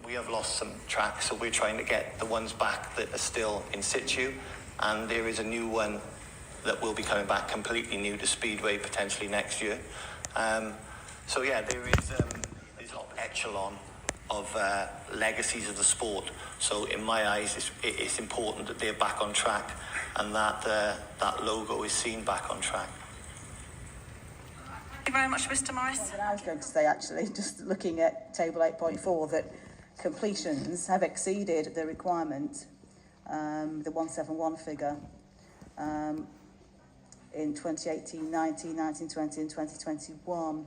we have lost some tracks, so we're trying to get the ones back that are still in situ, and there is a new one that will be coming back completely new to Speedway potentially next year. So yeah, there's a lot of echelon of legacies of the sport. So in my eyes, it's important that they're back on track and that that logo is seen back on track. Thank you very much, Mr. Morris. I was going to say, actually, just looking at table 8.4, that completions have exceeded the requirement, the 171 figure, in 2018, 19, 19, 20 and 2021.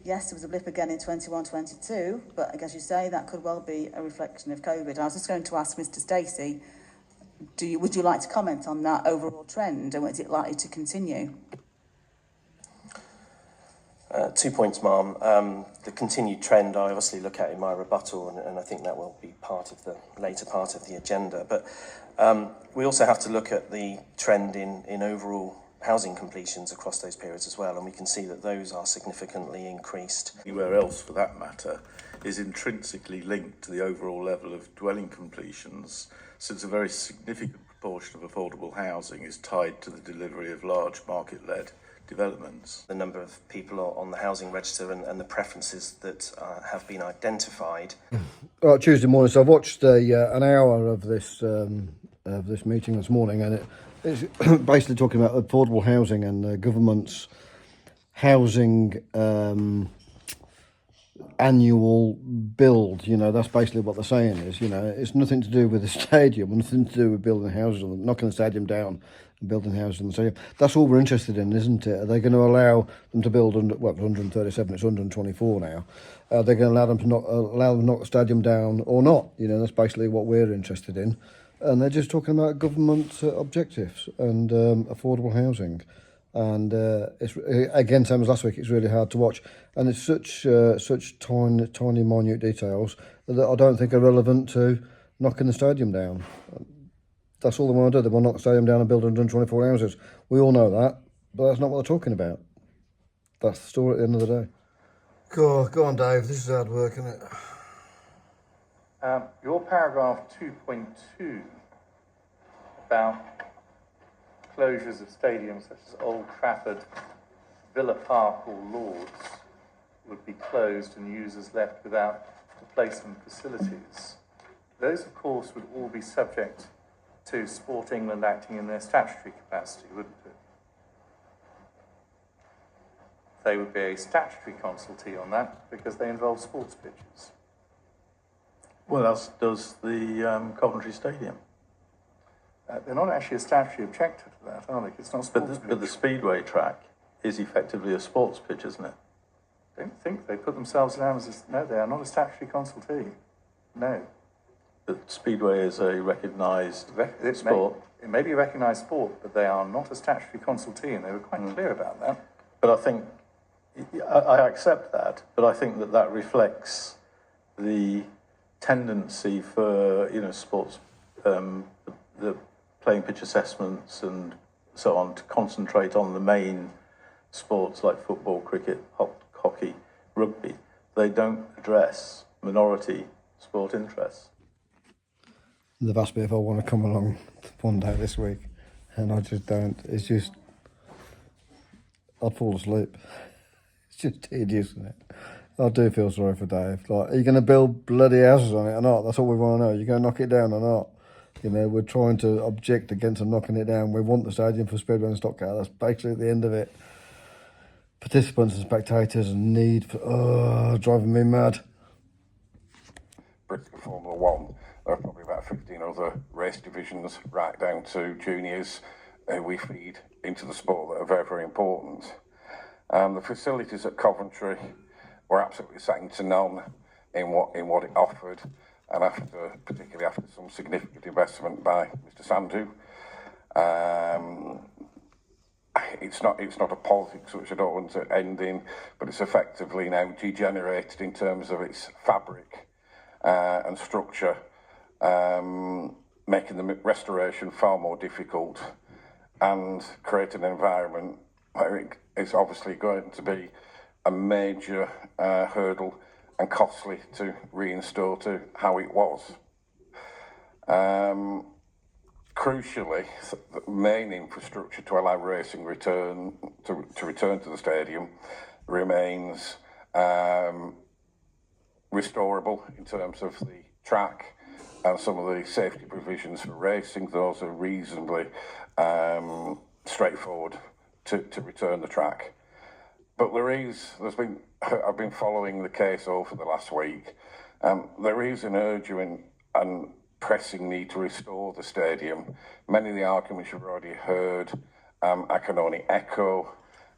Yes, there was a blip again in 21-22, but as you say, that could well be a reflection of COVID. I was just going to ask Mr. Stacey, would you like to comment on that overall trend, and is it likely to continue? 2 points, Ma'am. The continued trend I obviously look at in my rebuttal, and I think that will be part of the later part of the agenda. But we also have to look at the trend in overall housing completions across those periods as well, and we can see that those are significantly increased. Anywhere else, for that matter, is intrinsically linked to the overall level of dwelling completions, since a very significant proportion of affordable housing is tied to the delivery of large market-led developments. The number of people on the housing register and the preferences that have been identified. Right, Tuesday morning, so I've watched an hour of this meeting this morning, and it's basically talking about affordable housing and the government's housing annual build. You know, that's basically what they're saying is, you know, it's nothing to do with the stadium, nothing to do with building houses, or knocking the stadium down and building houses in the stadium. That's all we're interested in, isn't it? Are they going to allow them to build 137? It's 124 now. Are they going to allow them to knock the stadium down or not? You know, that's basically what we're interested in. And they're just talking about government objectives and affordable housing. And it's again, same as last week, it's really hard to watch. And it's such tiny, minute details that I don't think are relevant to knocking the stadium down. That's all they want to do. They want to knock the stadium down and build 124 houses. We all know that, but that's not what they're talking about. That's the story at the end of the day. Go on, Dave. This is hard work, isn't it? Your paragraph 2.2 about closures of stadiums such as Old Trafford, Villa Park or Lords would be closed and users left without replacement facilities. Those, of course, would all be subject to Sport England acting in their statutory capacity, wouldn't it? They would be a statutory consultee on that because they involve sports pitches. Well, as does the Coventry Stadium. They're not actually a statutory objector to that, are they? It's not sports pitch. But the Speedway track is effectively a sports pitch, isn't it? I don't think they put themselves down as no, they are not a statutory consultee. No. But Speedway is a recognised sport. It may be a recognised sport, but they are not a statutory consultee, and they were quite clear about that. But I think, I accept that, but I think that reflects the tendency for, you know, sports, the playing pitch assessments and so on, to concentrate on the main sports like football, cricket, hockey, rugby. They don't address minority sport interests. They've asked me if I want to come along one day this week, and I just don't. It's just, I'd fall asleep. It's just tedious, isn't it? I do feel sorry for Dave. Like, are you going to build bloody houses on it or not? That's all we want to know. You're going to knock it down or not? You know, we're trying to object against them knocking it down. We want the stadium for Speedway and Stockcar. That's basically the end of it. Participants and spectators and need for, driving me mad. British Formula One, there are probably about 15 other race divisions, right down to juniors, we feed into the sport that are very, very important. The facilities at Coventry were absolutely second to none in what it offered, and particularly after some significant investment by Mr. Sandhu. It's not a politics which I don't want to end in, but it's effectively now degenerated in terms of its fabric and structure, making the restoration far more difficult and creating an environment where it's obviously going to be a major hurdle and costly to reinstall to how it was. Crucially, the main infrastructure to allow racing to return to the stadium remains restorable in terms of the track and some of the safety provisions for racing. Those are reasonably straightforward to return the track. But I've been following the case over the last week. There is an urgent and pressing need to restore the stadium. Many of the arguments you've already heard, I can only echo.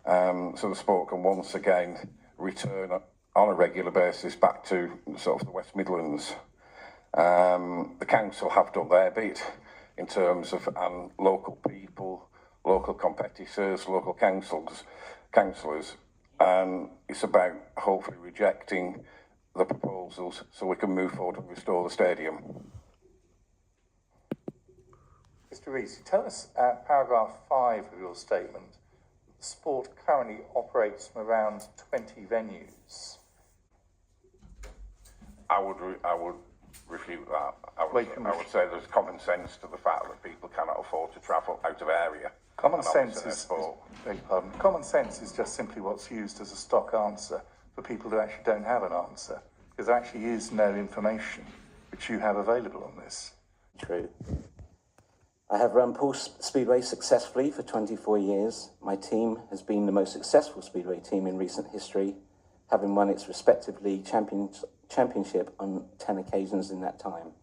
So the sport can once again return on a regular basis back to sort of the West Midlands. The council have done their bit in terms of local people, local competitors, local councillors, and it's about hopefully rejecting the proposals so we can move forward and restore the stadium. Mr. Rees, you tell us at paragraph 5 of your statement, the sport currently operates from around 20 venues. I would refute that. I would say there's common sense to the fact that people cannot afford to travel out of area. Common sense is just simply what's used as a stock answer for people who actually don't have an answer, because there actually is no information which you have available on this. True. I have run Poole Speedway successfully for 24 years. My team has been the most successful Speedway team in recent history, having won its respective league championship on 10 occasions in that time.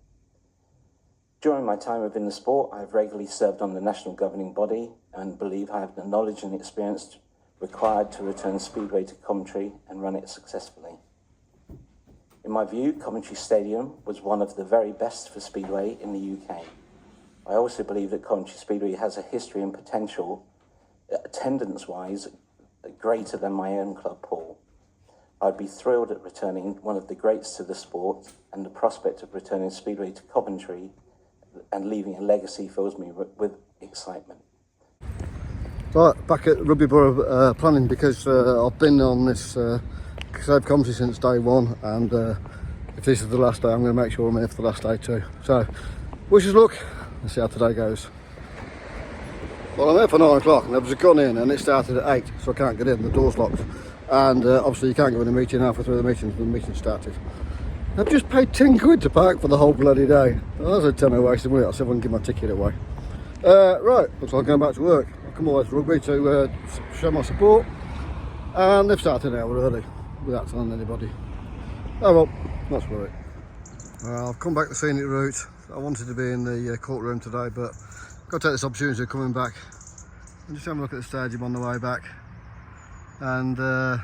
During my time within the sport, I have regularly served on the national governing body and believe I have the knowledge and experience required to return Speedway to Coventry and run it successfully. In my view, Coventry Stadium was one of the very best for Speedway in the UK. I also believe that Coventry Speedway has a history and potential, attendance-wise, greater than my own club, Poole. I'd be thrilled at returning one of the greats to the sport, and the prospect of returning Speedway to Coventry and leaving a legacy fills me with excitement. Right, back at Rugby Borough planning, because I've been on this Save Coventry since day one, and if this is the last day, I'm going to make sure I'm here for the last day too. So, wish us luck. Let's see how today goes. Well, I'm here for 9 o'clock and I've just gone in and it started at 8, so I can't get in, the door's locked. And obviously you can't go in a meeting halfway through the meeting started. I've just paid 10 quid to park for the whole bloody day. Well, that's a tenner wasted money. I'll see if I can give my ticket away. Right, looks like I'm going back to work. I've come all the way to Rugby to show my support. And they've started an hour early without telling anybody. Oh well, that's worry. I've come back the scenic route. I wanted to be in the courtroom today, but got to take this opportunity of coming back and just having a look at the stadium on the way back. And I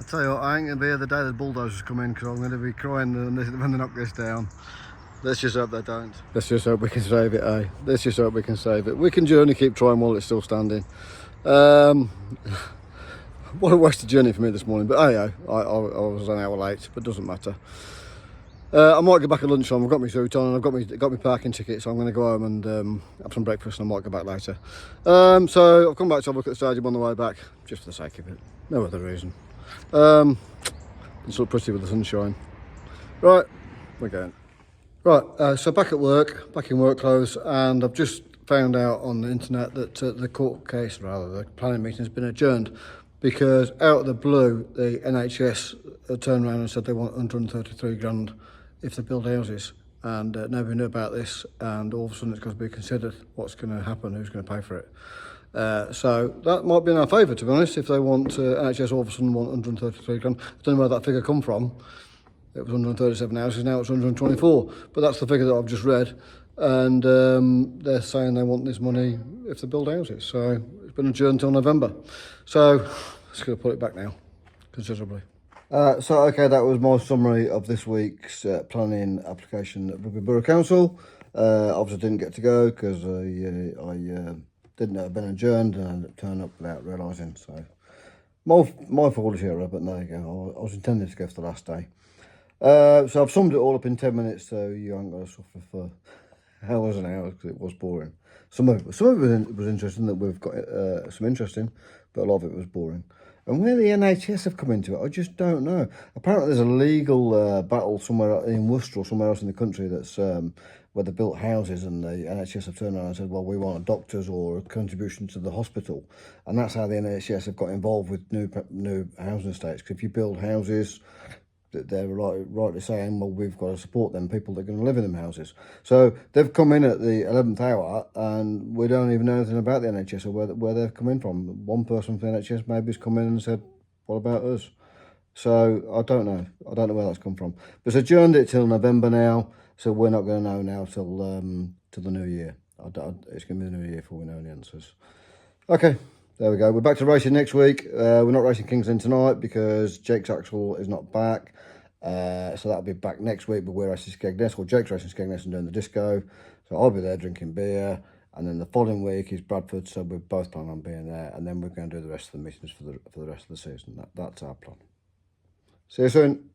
tell you what, I ain't going to be here the day the bulldozers come in, because I'm going to be crying when they knock this down. Let's just hope they don't. Let's just hope we can save it, eh? Let's just hope we can save it. We can journey, keep trying while it's still standing. What a wasted journey for me this morning, but hey, I was an hour late, but it doesn't matter. I might go back at lunchtime. I've got my suit on and I've got my parking ticket, so I'm going to go home and have some breakfast, and I might go back later. So I've come back to have a look at the stadium on the way back, just for the sake of it, no other reason. It's all pretty with the sunshine. Right, we're going. Right, so back at work, back in work clothes, and I've just found out on the internet that the court case, rather, the planning meeting has been adjourned, because out of the blue, the NHS turned around and said they want 133 grand if they build houses, and nobody knew about this, and all of a sudden it's got to be considered what's going to happen, who's going to pay for it. So that might be in our favour, to be honest, if they want, NHS all of a sudden want 133 grand. I don't know where that figure come from. It was 137 houses, now it's 124, but that's the figure that I've just read, and they're saying they want this money if they build houses, so it's been adjourned until November. So it's going to put it back now, considerably. So okay, that was my summary of this week's planning application at Rugby Borough Council. Obviously didn't get to go because I didn't know it had been adjourned and I ended up turning up without realising, so my fault is here, but there you go, I was intending to go for the last day. So I've summed it all up in 10 minutes, so you aren't going to suffer for hours and hours, because it was boring. Some of it was interesting, that we've got some interest in, but a lot of it was boring. And where the NHS have come into it, I just don't know. Apparently there's a legal battle somewhere in Worcester or somewhere else in the country that's where they built houses and the NHS have turned around and said, well, we want a doctor's or a contribution to the hospital. And that's how the NHS have got involved with new housing estates. Because if you build houses, they're rightly saying, well, we've got to support them people that are going to live in them houses. So they've come in at the 11th hour and we don't even know anything about the NHS or where they've come in from. One person from the NHS maybe has come in and said, what about us? So I don't know. I don't know where that's come from. But it's adjourned it till November now, so we're not going to know now till the new year. It's going to be the new year before we know the answers. Okay. There we go. We're back to racing next week. We're not racing Kings Lynn tonight because Jake's Axel is not back. So that'll be back next week, but we're racing Skegness, or Jake's racing Skegness and doing the disco. So I'll be there drinking beer. And then the following week is Bradford, so we're both planning on being there. And then we're going to do the rest of the meetings for the rest of the season. That's our plan. See you soon.